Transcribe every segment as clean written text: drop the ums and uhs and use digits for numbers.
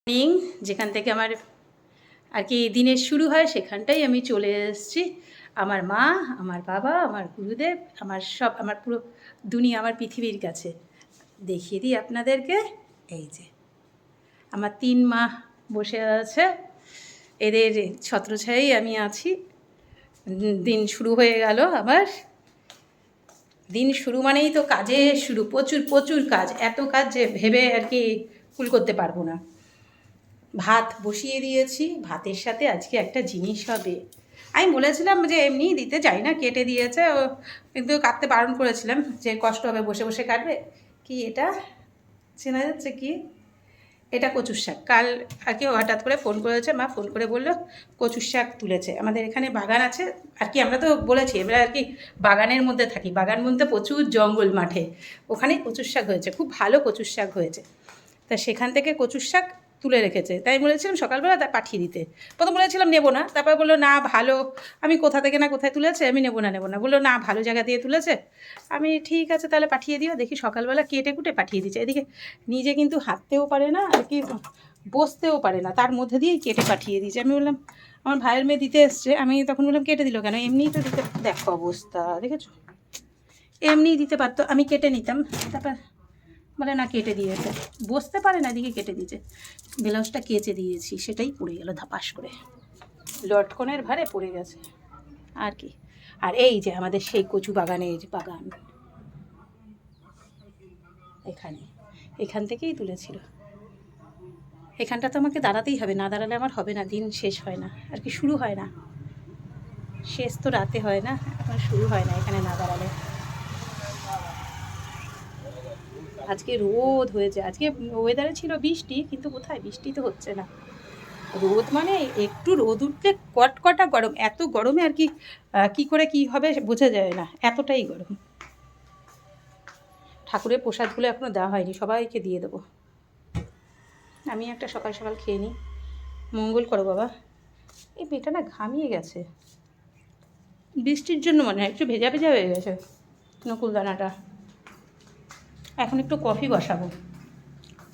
Morning, যেখান থেকে আমার আর কি দিনের শুরু হয় সেখানটাই আমি চলে এসেছি। আমার মা, আমার বাবা, আমার গুরুদেব, আমার পুরো দুনিয়া, আমার পৃথিবীর কাছে দেখিয়ে দিই আপনাদেরকে। এই যে আমার 3 মা বসে আছে, এদের ছত্রছায়াই আমি আছি। দিন শুরু হয়ে গেল আমার। দিন শুরু মানেই তো কাজে শুরু, প্রচুর প্রচুর কাজ, এত কাজ যে ভেবে আর কি কুল করতে পারবো না। ভাত বসিয়ে দিয়েছি, ভাতের সাথে আজকে একটা জিনিস হবে। আমি বলেছিলাম যে এমনি দিতে চাই না, কেটে দিয়েছে ও, কিন্তু কাটতে বারণ করেছিলাম যে কষ্ট হবে, বসে বসে কাটবে। কি এটা চেনা যাচ্ছে? কি এটা? কচুর শাক। কাল আর কি হঠাৎ করে ফোন করেছে, মা ফোন করে বললো কচুর শাক তুলেছে। আমাদের এখানে বাগান আছে আর কি, আমরা তো বলেছি এবার আর কি বাগানের মধ্যে থাকি, বাগান বলতে প্রচুর জঙ্গল মাঠে, ওখানেই কচুর শাক হয়েছে, খুব ভালো কচুর শাক হয়েছে। তা সেখান থেকে কচুর শাক তুলে রেখেছে, তাই বলেছিলাম সকালবেলা তা পাঠিয়ে দিতে। প্রথম বলেছিলাম নেবো না, তারপর বললো না ভালো, আমি কোথা থেকে না কোথায় তুলেছে, আমি নেবো না বললো না ভালো জায়গা দিয়ে তুলেছে। আমি ঠিক আছে তাহলে পাঠিয়ে দিও। দেখি সকালবেলা কেটে কুটে পাঠিয়ে দিচ্ছে। এদিকে নিজে কিন্তু হাঁটতেও পারে না আর কি, বসতেও পারে না, তার মধ্যে দিয়েই কেটে পাঠিয়ে দিয়েছে। আমি বললাম আমার ভাইয়ের মেয়ে দিতে এসছে, আমি তখন বললাম কেটে দিল কেন, এমনিই তো দিতে। দেখো অবস্থা দেখেছো, এমনিই দিতে পারতো, আমি কেটে নিতাম। তারপর বলে না কেটে দিয়েছে, বসতে পারে না, এদিকে কেটে দিয়েছে। ব্লাউজটা কেচে দিয়েছি, সেটাই পড়ে গেল ধাপাস করে, লটকনের ভারে পড়ে গেছে আর কি। আর এই যে আমাদের সেই কচু বাগানের বাগান, এখান থেকেই তুলেছিল। এখানটা তো আমাকে দাঁড়াতেই হবে, না দাঁড়ালে আমার হবে না, দিন শেষ হয় না আর কি, শুরু হয় না। শেষ তো রাতে হয় না, এখন শুরু হয় না এখানে না দাঁড়ালে। আজকে রোদ হয়েছে, আজকে ওয়েদারে ছিল বৃষ্টি, কিন্তু কোথায়, বৃষ্টি তো হচ্ছে না। রোদ মানে একটু রোদ উঠলে কটকটা গরম, এত গরমে আর কি কী করে কী হবে বোঝা যায় না, এতটাই গরম। ঠাকুরের প্রসাদগুলো এখনও দেওয়া হয়নি, সবাইকে দিয়ে দেবো। আমি একটা সকাল সকাল খেয়ে নিই, মঙ্গল করো বাবা। এই মেয়েটা না ঘামিয়ে গেছে, বৃষ্টির জন্য মনে হয় একটু ভেজা ভেজা হয়ে গেছে নকুলদানাটা। এখন একটু কফি বসাবো।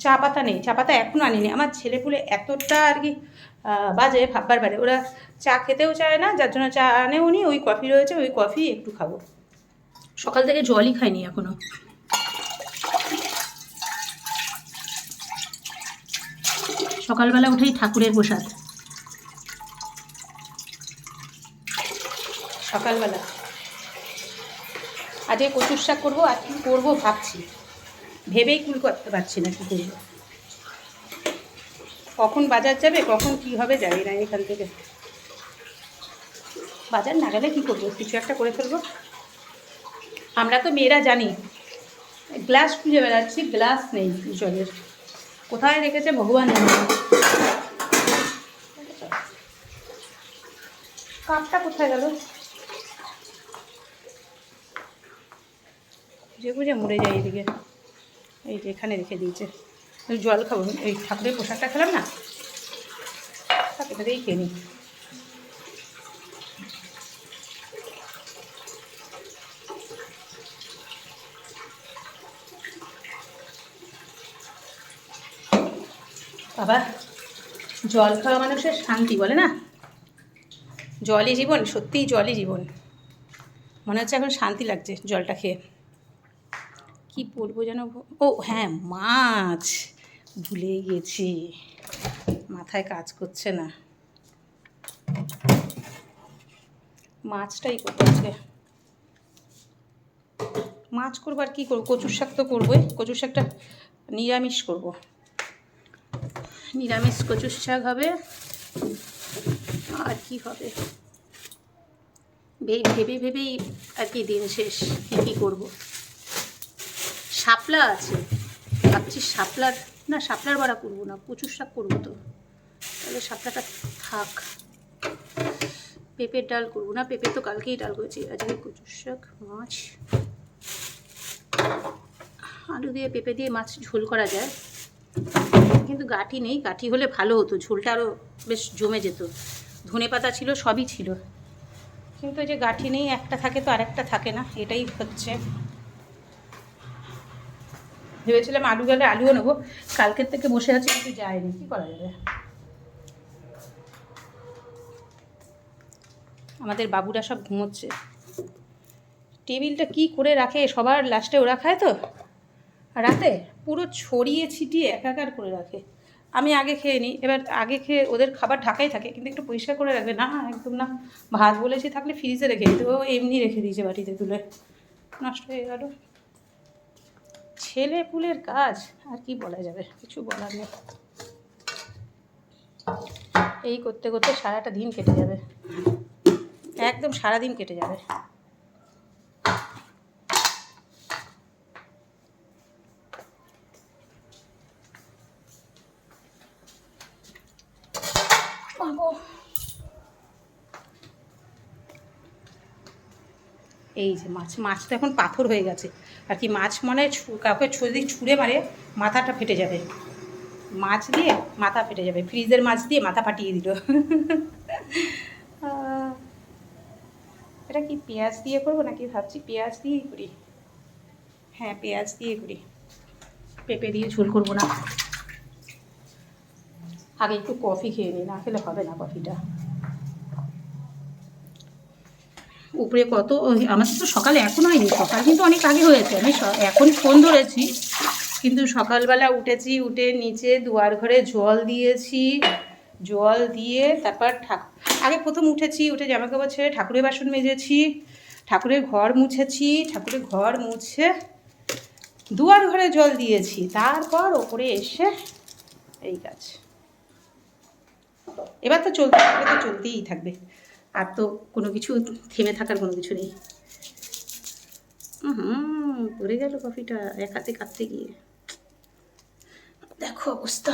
চা পাতা নেই, চা পাতা এখনও আনিনি। আমার ছেলেপুলে এতটা আর কি বাজে ভাববার পারে, ওরা চা খেতেও চায় না, যার জন্য চা আনেও নি, ওই কফি রয়েছে, ওই কফি একটু খাবো। সকাল থেকে জলই খাইনি এখনও। সকালবেলা উঠেই ঠাকুরের প্রসাদ, সকালবেলা। আজকে কচুর শাক করবো, আর কি করবো ভাবছি, ভেবেই কুল করতে পারছি না কী করবো। কখন বাজার যাবে, কখন কী হবে জানি না। এখান থেকে বাজার না গেলে কী করবো, কিছু একটা করে ফেলবো। আমরা তো মেয়েরা জানি, গ্লাস খুঁজে বেড়াচ্ছি, গ্লাস নেই জলের, কোথায় রেখেছে ভগবান জানে। কাপটা কোথায় গেল, খুঁজে খুঁজে মরে যায় এদিকে। এই যে এখানে রেখে দিয়েছে, জল খাবো, এই ঠাকুরের পোশাকটা খেলাম না, এটাতেই খেয়ে নিই। বাবা, জল খাওয়া মানুষের শান্তি, বলে না জলই জীবন, সত্যিই জলই জীবন। মনে হচ্ছে এখন শান্তি লাগছে জলটা খেয়ে। কি বলবো যেন, ও হ্যাঁ মাছ, ভুলেই গেছি, মাথায় কাজ করছে না। মাছটাই করবো আজকে, মাছ করবো আর কী করবো, কচুর শাক তো করবোই, কচুর শাকটা নিরামিষ করবো, নিরামিষ কচুর শাক হবে। আর কি হবে ভেবে ভেবেই আর কি দিন শেষ, কী করবো। শাপলা আছে, ভাবছি শাপলার, না শাপলার বড়া করবো না, কচুর শাক করবো, তো তাহলে শাপলাটা থাক। পেঁপের ডাল করবো না, পেঁপে তো কালকেই ডাল করেছি, আজকে কচুর শাক, মাছ, আলু দিয়ে পেঁপে দিয়ে মাছ ঝোল করা যায়, কিন্তু গাঁটি নেই, গাঁটি হলে ভালো হতো, ঝোলটা আরও বেশ জমে যেত। ধনে পাতা ছিল, সবই ছিল, কিন্তু এই যে গাঁটি নেই, একটা থাকে তো আরেকটা থাকে না, এটাই হচ্ছে। ভেবেছিলাম আলু গেলে আলুও নেবো, কালকের থেকে বসে আছি কিন্তু যায়নি, কী করা যাবে। আমাদের বাবুরা সব ঘুমোচ্ছে। টেবিলটা কি করে রাখে, সবার লাস্টে ওরা খায় তো রাতে, পুরো ছড়িয়ে ছিটিয়ে একাকার করে রাখে। আমি আগে খেয়ে নিই, এবার আগে খেয়ে ওদের খাবার ঢাকাই থাকে, কিন্তু একটু পরিষ্কার করে রাখবে না, একদম না। ভাত বলেছি থাকলে ফ্রিজে রেখে দিতে, ও এমনি রেখে দিয়েছে বাটিতে তুলে, নষ্ট হয়ে গেল। ছেলে পুলের কাজ, আর কি বলা যাবে, কিছু বলার নেই। এই করতে করতে সারাটা দিন কেটে যাবে, একদম সারাদিন কেটে যাবে। এই যে মাছ তো এখন পাথর হয়ে গেছে আর কি। মাছ মানে কাউকে যদি ছুঁড়ে মারে মাথাটা ফেটে যাবে, মাছ দিয়ে মাথা ফেটে যাবে, ফ্রিজের মাছ দিয়ে মাথা ফাটিয়ে দিল। এটা কি পেঁয়াজ দিয়ে করবো নাকি ভাবছি পেঁয়াজ দিয়েই করি। হ্যাঁ, পেঁয়াজ দিয়ে করি, পেঁপে দিয়ে ঝোল করবো না। আগে একটু কফি খেয়ে নিই, না খেলে হবে না কফিটা। উপরে কত, আমাদের তো সকালে এখন হয়নি, সকাল কিন্তু অনেক আগে হয়েছে। আমি এখন ফোন ধরেছি, কিন্তু সকালবেলা উঠেছি, উঠে নিচে দুয়ার ঘরে জল দিয়েছি, জল দিয়ে তারপর আগে প্রথম উঠেছি, উঠে জামাকাপড় ছেড়ে ঠাকুরের বাসন মেজেছি, ঠাকুরের ঘর মুছেছি, ঠাকুরের ঘর মুছে দুয়ার ঘরে জল দিয়েছি, তারপর ওপরে এসে এই কাজ। এবার তো চলতে থাকবে, তো চলতেই থাকবে, আর তো কোনো কিছু থেমে থাকার কোনো কিছু নেই। পড়ে গেল কফিটা এক হাতে কাটতে গিয়ে, দেখো অবস্থা।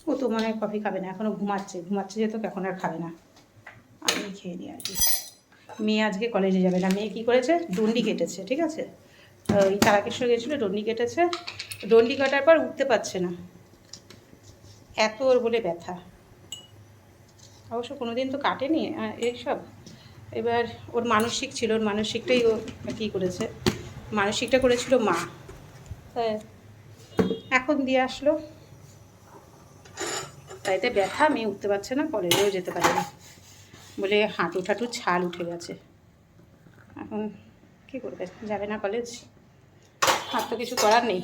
ও তো মনে হয় কফি খাবে না, এখনও ঘুমাচ্ছে যেহেতু এখন আর খাবে না, আমি খেয়ে নিই আর কি। মেয়ে আজকে কলেজে যাবে না, মেয়ে কী করেছে, ডন্ডি কেটেছে, ঠিক আছে, ওই তারাকেশ্বর গেছিলো, ডন্ডি কেটেছে, ডন্ডি কাটার পর উঠতে পারছে না, এত ওর বলে ব্যথা। অবশ্য কোনো দিন তো কাটেনি এইসব, এবার ওর মানসিক ছিল, ওর মানসিকটাই ও কী করেছে, মানসিকটা করেছিল মা, তাই এখন দিয়ে আসলো, তাইতে ব্যথা, মেয়ে উঠতে পারছে না, কলেজেও যেতে পারে না, বলে হাঁটু ঠাটু ছাল উঠে গেছে। এখন কী করবে, যাবে না কলেজ, আর তো কিছু করার নেই।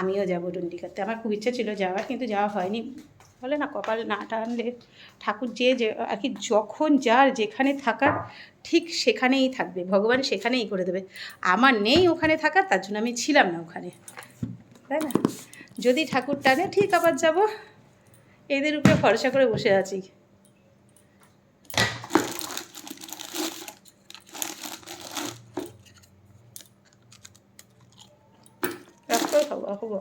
আমিও যাবো ডন্ডি কাটতে, আমার খুব ইচ্ছে ছিল যাওয়ার, কিন্তু যাওয়া হয়নি। বলে না কপাল না টানলে ঠাকুর যে আর কি, যখন যার যেখানে থাকার ঠিক সেখানেই থাকবে, ভগবান সেখানেই করে দেবে। আমার নেই ওখানে থাকার, তার জন্য আমি ছিলাম না ওখানে, তাই না? যদি ঠাকুর টানে ঠিক আবার যাব, এদের উপরে ভরসা করে বসে আছি। রাস্তায় খাবো হবো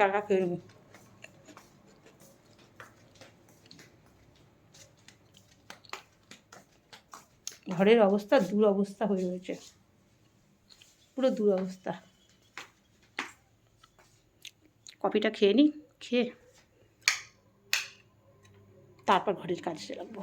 টাকা খেয়ে নি। ঘরের অবস্থা দুরবস্থা হয়ে রয়েছে, পুরো দুরবস্থা। কফিটা খেয়ে নিই, খেয়ে তারপর ঘরের কাজে লাগবো।